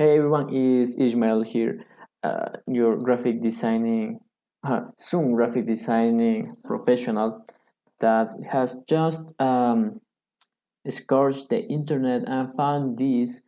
Hey everyone, is Ismail here, your soon graphic designing professional that has just scourged the internet and found this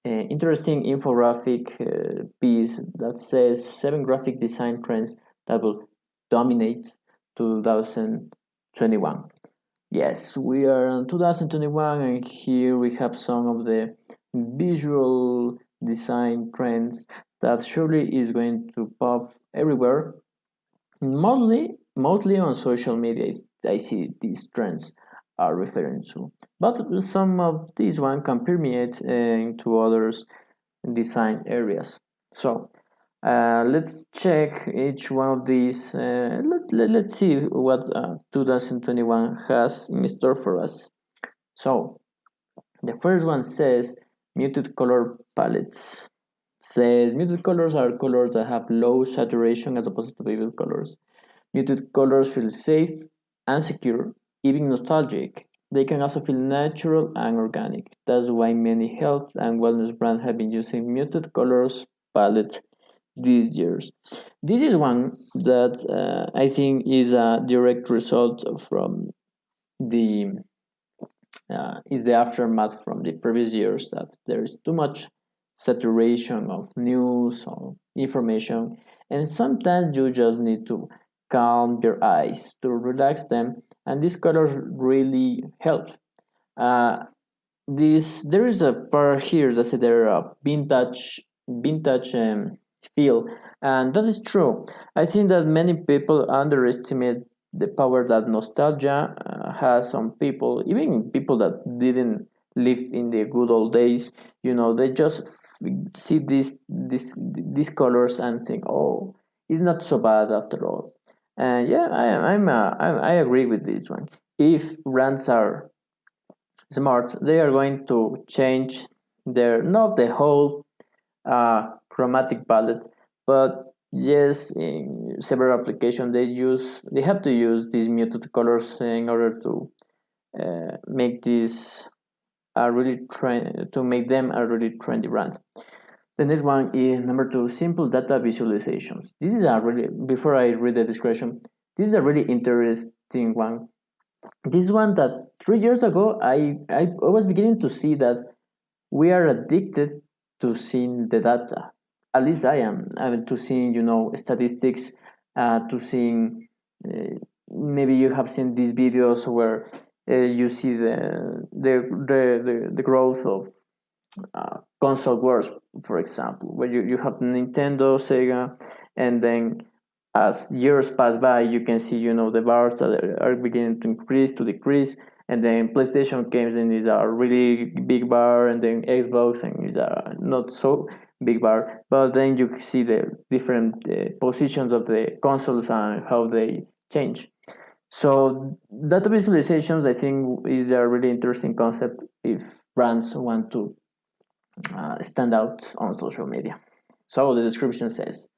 interesting infographic piece that says 7 graphic design trends that will dominate 2021. Yes, we are in 2021, and here we have some of the visual design trends that surely is going to pop everywhere. Mostly on social media, I see these trends are referring to. But some of these one can permeate into others design areas. So let's check each one of these. Let's see what 2021 has in store for us. So the first one says muted color palettes. Says muted colors are colors that have low saturation as opposed to vivid colors. Muted colors feel safe and secure, even nostalgic. They can also feel natural and organic. That's why many health and wellness brands have been using muted colors palette these years. This is one that I think is a direct result from the is the aftermath from the previous years that there is too much saturation of news or information, and sometimes you just need to calm your eyes to relax them, and these colors really help. uh, this There is a part here that says there are vintage feel, and that is true. I think that many people underestimate the power that nostalgia has on people, even people that didn't live in the good old days. They just see these colors and think, oh, it's not so bad after all. And yeah, I agree with this one. If brands are smart, they are going to change their, not the whole chromatic palette, but yes, in several applications they have to use these muted colors in order to make this a really trend, to make them a really trendy brand. The next one is number two, simple data visualizations. This is a really, before I read the description, this is a really interesting one. This one that 3 years ago I was beginning to see that we are addicted to seeing the data. At least I am. I mean, to seeing, statistics, to seeing. Maybe you have seen these videos where you see the growth of console wars, for example, where you have Nintendo, Sega, and then as years pass by, you can see, the bars that are beginning to increase, to decrease, and then PlayStation games and is a really big bar, and then Xbox and is a not so big bar. But then you see the different positions of the consoles and how they change. So data visualizations, I think, is a really interesting concept if brands want to stand out on social media. So the description says,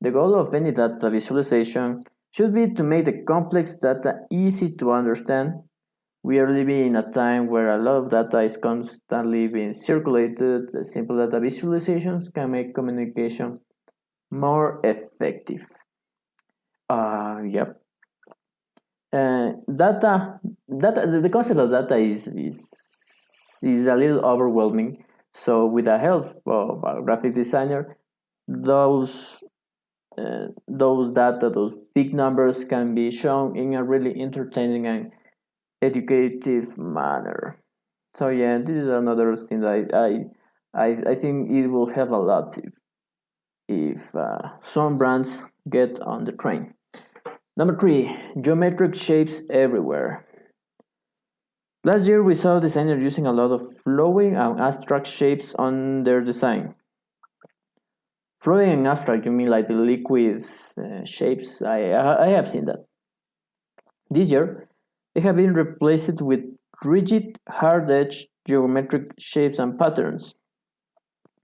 the goal of any data visualization should be to make the complex data easy to understand. We are living in a time where a lot of data is constantly being circulated. Simple data visualizations can make communication more effective. Yep. The concept of data is a little overwhelming. So with the help of a graphic designer, those those big numbers can be shown in a really entertaining and educative manner. So yeah, this is another thing that I think it will help a lot if some brands get on the train. Number three, geometric shapes everywhere. Last year we saw designers using a lot of flowing and abstract shapes on their design. Flowing and abstract, you mean like the liquid shapes? I have seen that. This year, they have been replaced with rigid, hard-edged geometric shapes and patterns.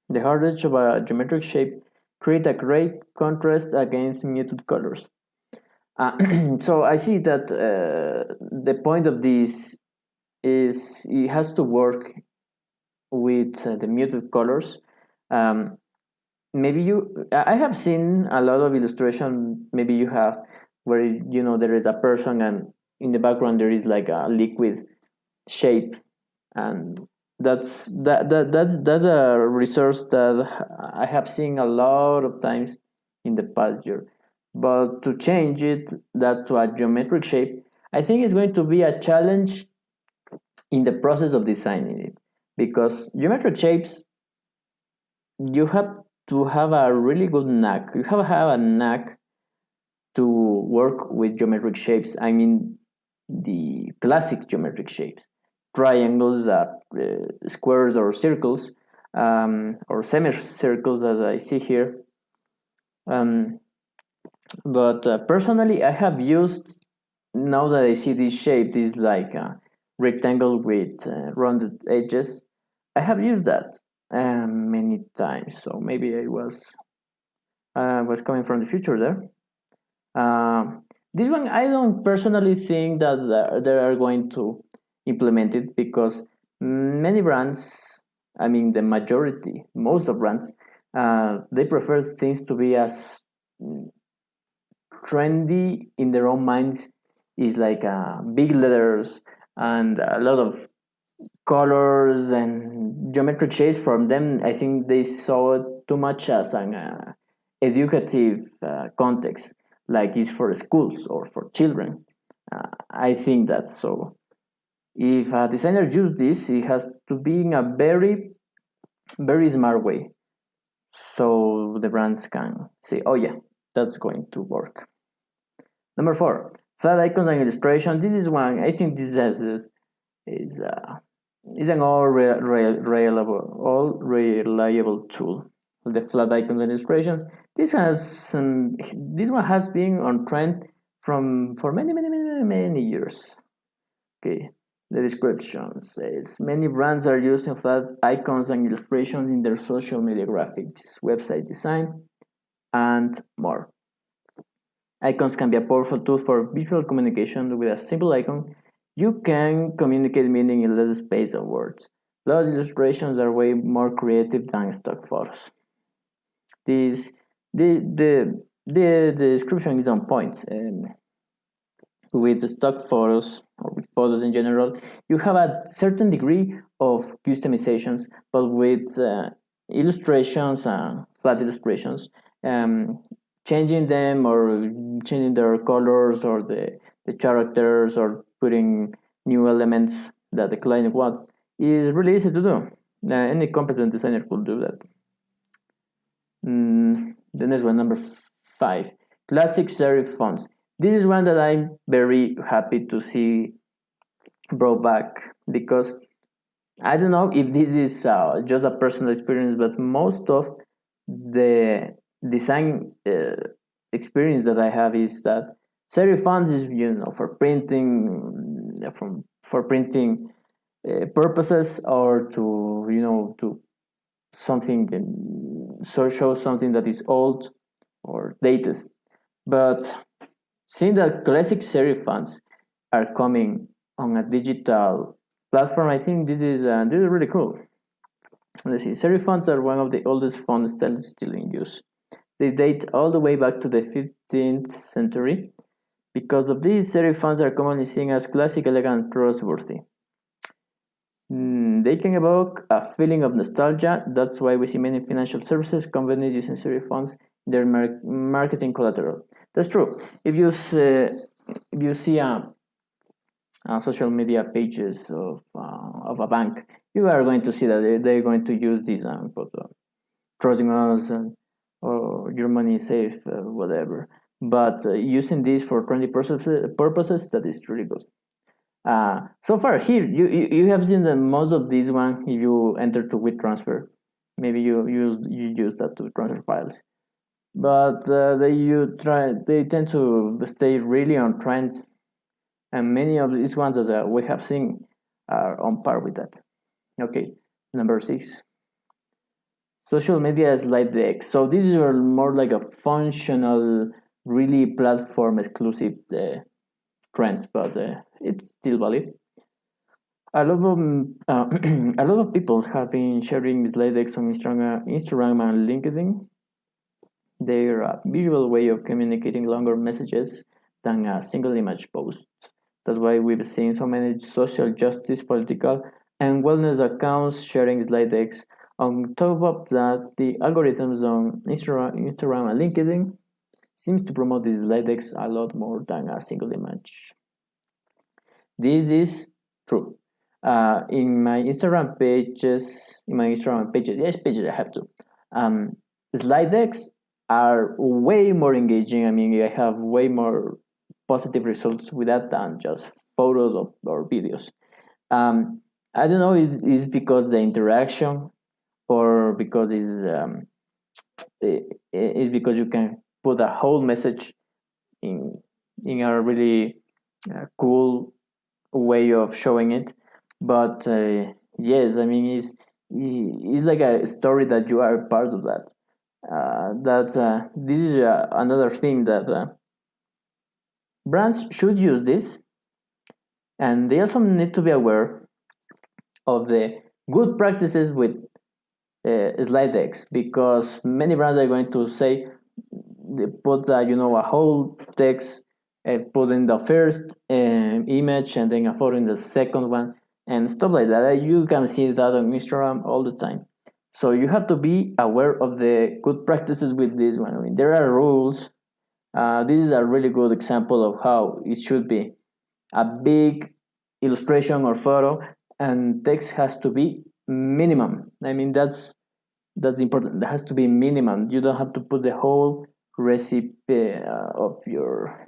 The hard edge of a geometric shape create a great contrast against muted colors. So I see that the point of this is it has to work with the muted colors. um, maybe I have seen a lot of illustration, maybe you have, where there is a person and in the background there is like a liquid shape, and that's a resource that I have seen a lot of times in the past year. But to change that to a geometric shape, I think it's going to be a challenge in the process of designing it, because geometric shapes, you have to have a really good knack. You have a knack to work with geometric shapes. I mean, the classic geometric shapes, triangles, squares or circles, or semicircles, as I see here. Um, but personally, I have used, now that I see this shape, this like a rectangle with rounded edges, I have used that many times. So maybe I was coming from the future there. This one, I don't personally think that they are going to implement it, because many brands, I mean the majority, most of brands, they prefer things to be as trendy in their own minds, is like big letters and a lot of colors and geometric shapes. From them, I think they saw it too much as an educative context, like it's for schools or for children. I think that, so if a designer uses this, it has to be in a very, very smart way, so the brands can say, oh yeah, that's going to work. Number 4, flat icons and illustration. This is one, I think this is an all reliable tool. The flat icons and illustrations. This one has been on trend for many years. Okay. The description says many brands are using flat icons and illustrations in their social media graphics, website design, and more. Icons can be a powerful tool for visual communication. With a simple icon, you can communicate meaning in less space of words. Plus, illustrations are way more creative than stock photos. This the description is on point. With the stock photos, or with photos in general, you have a certain degree of customizations, but with illustrations and flat illustrations, um, changing them or changing their colors or the characters or putting new elements that the client wants is really easy to do. Any competent designer could do that. The next one, number 5, classic serif fonts. This is one that I'm very happy to see brought back, because I don't know if this is just a personal experience, but most of the design experience that I have is that serif fonts is for printing, for printing purposes, or to something, so show something that is old or dated. But seeing that classic serif fonts are coming on a digital platform, I think this is really cool. Let's see. Serif fonts are one of the oldest font styles still in use. They date all the way back to the 15th century. Because of this, serif fonts are commonly seen as classic, elegant, trustworthy. They can evoke a feeling of nostalgia. That's why we see many financial services companies using serif fonts in their marketing collateral. That's true. If you see social media pages of a bank, you are going to see that they're going to use this trusting us, or your money is safe, whatever. But using this for trendy purposes, that is really good. So far here, you have seen that most of these one, if you enter to WeTransfer, maybe you use that to transfer files. But they tend to stay really on trend, and many of these ones that we have seen are on par with that. Okay, number 6, social media slide decks. So these are more like a functional, really platform exclusive trend, but it's still valid. A lot of a lot of people have been sharing slide decks on Instagram and LinkedIn. They're a visual way of communicating longer messages than a single image post. That's why we've seen so many social justice, political, and wellness accounts sharing slide decks. On top of that, the algorithms on Instagram and LinkedIn seems to promote these slide decks a lot more than a single image. This is true. In my Instagram pages, yes, pages I have to. Um, Slide decks are way more engaging. I mean, I have way more positive results with that than just photos or videos. Um, I don't know, is because the interaction or because it's because you can put a whole message in a really cool way of showing it. But yes, I mean, it's like a story that you are part of that. This is another thing that brands should use this, and they also need to be aware of the good practices with slide decks, because many brands are going to say they put a whole text, put in the first image and then a photo in the second one and stuff like that. You can see that on Instagram all the time. So you have to be aware of the good practices with this one. I mean, there are rules. This is a really good example of how it should be. A big illustration or photo, and text has to be minimum. I mean, that's important. It has to be minimum. You don't have to put the whole recipe of your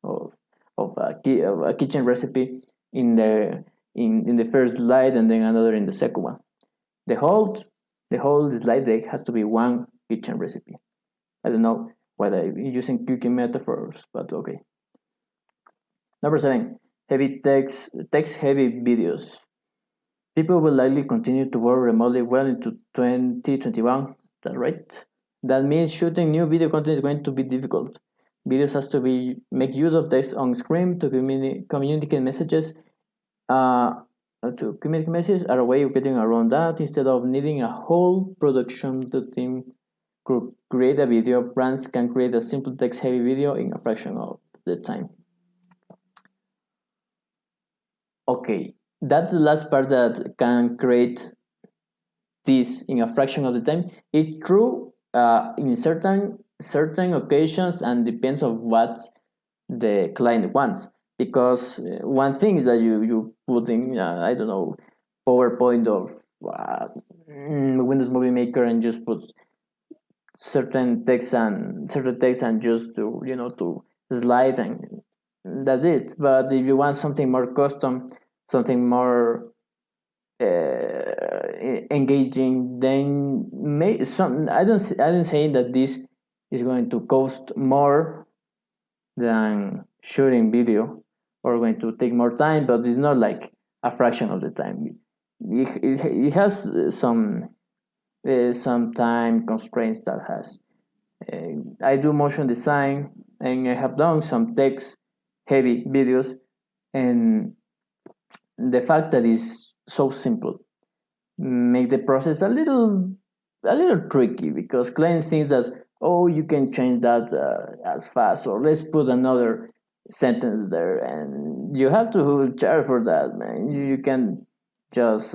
of a kitchen recipe in the first slide and then another in the second one. The whole the whole slide deck has to be one kitchen recipe. I don't know whether I'm using cooking metaphors, but okay. Number 7, heavy text heavy videos. People will likely continue to work remotely well into 2021. That's right. That means shooting new video content is going to be difficult. Videos has to be make use of text on screen to communicate messages. To communicate messages are a way of getting around that instead of needing a whole production team to create a video. Brands can create a simple text-heavy video in a fraction of the time. Okay, that's the last part that can create this in a fraction of the time. It's true in certain occasions and depends on what the client wants. Because one thing is that you put in I don't know, PowerPoint or Windows Movie Maker and just put certain text and just to slide, and that's it. But if you want something more custom, something more engaging, then I don't say that this is going to cost more than shooting video or going to take more time, but it's not like a fraction of the time. It has some time constraints that has. I do motion design and I have done some text heavy videos, and the fact that it's so simple make the process a little tricky, because clients think that, oh, you can change that as fast, or let's put another sentence there, and you have to charge for that, man. You can just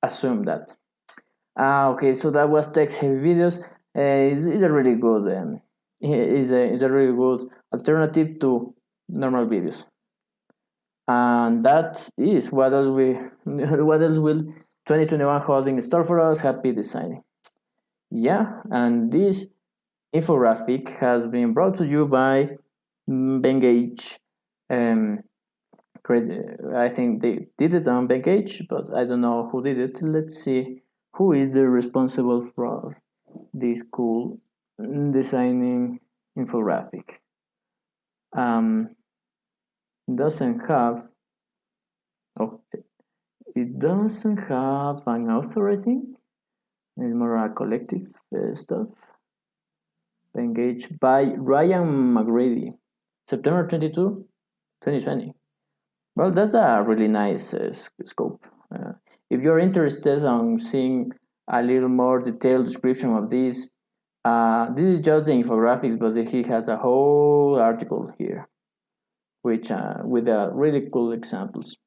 assume that. Okay, so that was text heavy videos. Is a really good is a really good alternative to normal videos. And that is what else what else will 2021 holding in store for us. Happy designing. Yeah, and this infographic has been brought to you by Bengage. Um, I think they did it on Bengage, but I don't know who did it. Let's see who is the responsible for this cool designing infographic. Um, doesn't have. Oh, it doesn't have an author, I think. It's more a collective stuff. Engaged by Ryan McGrady, September 22, 2020. Well, that's a really nice scope. If you're interested on seeing a little more detailed description of this is just the infographics, but he has a whole article here, which with really cool examples.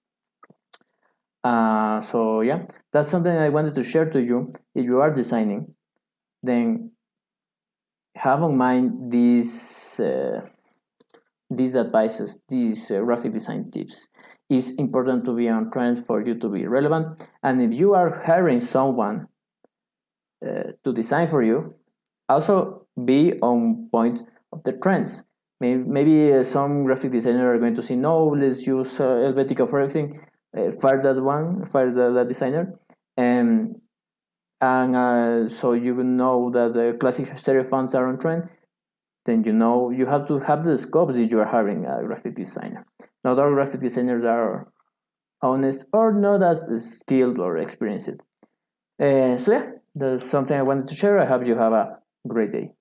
So yeah, that's something I wanted to share to you. If you are designing, then have in mind these advices, these graphic design tips. It's important to be on trend for you to be relevant. And if you are hiring someone to design for you, also be on point of the trends. Maybe some graphic designer are going to say, no, let's use Helvetica for everything. Fire that one, fire that designer. And so you know that the classic serif fonts are on trend. Then you know you have to have the scopes if you are hiring a graphic designer. Not all graphic designers are honest or not as skilled or experienced. So yeah, that's something I wanted to share. I hope you have a great day.